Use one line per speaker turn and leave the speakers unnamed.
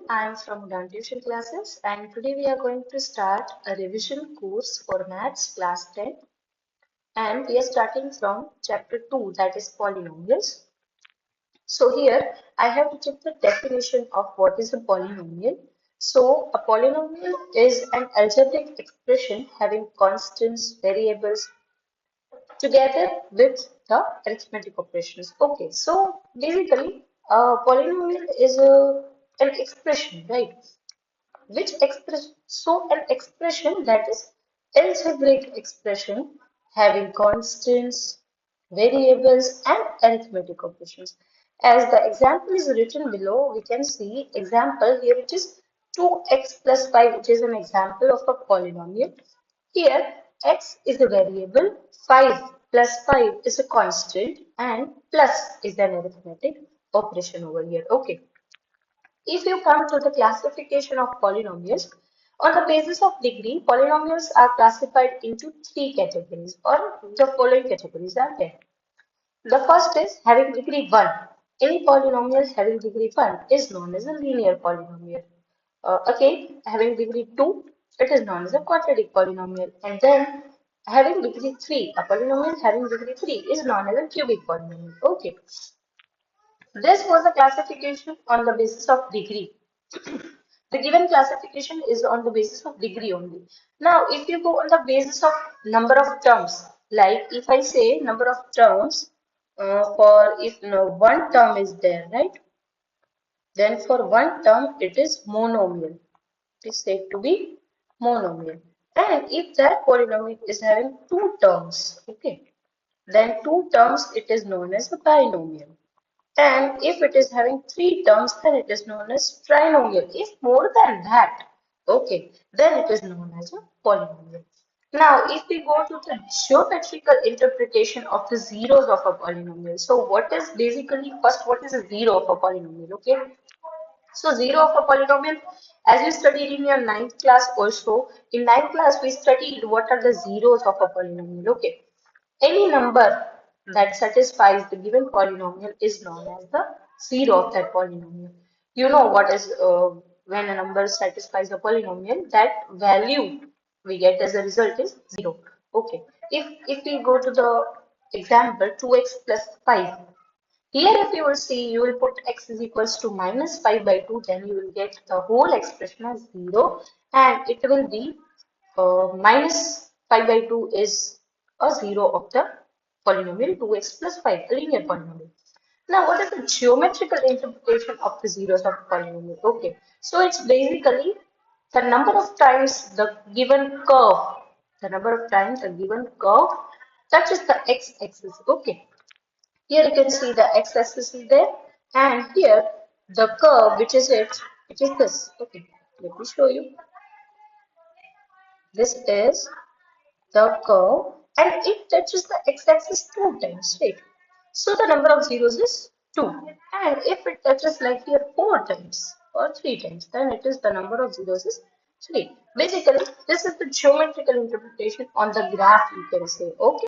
I am from Dan Tuition Classes and today we are going to start a revision course for Maths Class 10 and we are starting from Chapter 2, that is Polynomials. So here I have to check the definition of what is a polynomial. So a polynomial is an algebraic expression having constants, variables together with the arithmetic operations. Okay, so basically a polynomial is an expression, right? Which express so an expression that is algebraic expression having constants, variables and arithmetic operations. As the example is written below, we can see example here which is 2x plus 5, which is an example of a polynomial. Here x is a variable, 5 plus 5 is a constant and plus is an arithmetic operation over here. Okay. If you come to the classification of polynomials, on the basis of degree, polynomials are classified into three categories or the following categories are there. The first is having degree 1. Any polynomial having degree 1 is known as a linear polynomial. Again, having degree 2, it is known as a quadratic polynomial. And then having degree 3, a polynomial having degree 3 is known as a cubic polynomial. Okay. This was a classification on the basis of degree. The given classification is on the basis of degree only. Now, if you go on the basis of number of terms, like if I say number of terms for if one term is there, right? Then for one term it is monomial. It is said to be monomial. And if that polynomial is having two terms, okay, then two terms it is known as a binomial. And if it is having three terms, then it is known as trinomial. If more than that, okay, then it is known as a polynomial. Now, if we go to the geometrical interpretation of the zeros of a polynomial, so what is basically first, what is a zero of a polynomial? Okay, so zero of a polynomial, as you studied in your ninth class also, in ninth class we studied what are the zeros of a polynomial. Okay, any number that satisfies the given polynomial is known as the zero of that polynomial. You know what is when a number satisfies a polynomial, that value we get as a result is zero. Okay. If we go to the example 2x plus 5. Here if you will see, you will put x is equals to minus 5 by 2, then you will get the whole expression as 0 and it will be minus 5 by 2 is a 0 of the polynomial 2x plus 5, a linear polynomial. Now, what is the geometrical interpretation of the zeros of the polynomial? Okay, so it's basically the number of times the given curve, touches the x-axis. Okay, here you can see the x-axis is there, and here the curve, which is this. Okay, let me show you. This is the curve and it touches the x-axis two times, right? So the number of zeros is 2. And if it touches like here 4 times or 3 times, then it is the number of zeros is 3. Basically, this is the geometrical interpretation on the graph, you can say. Okay.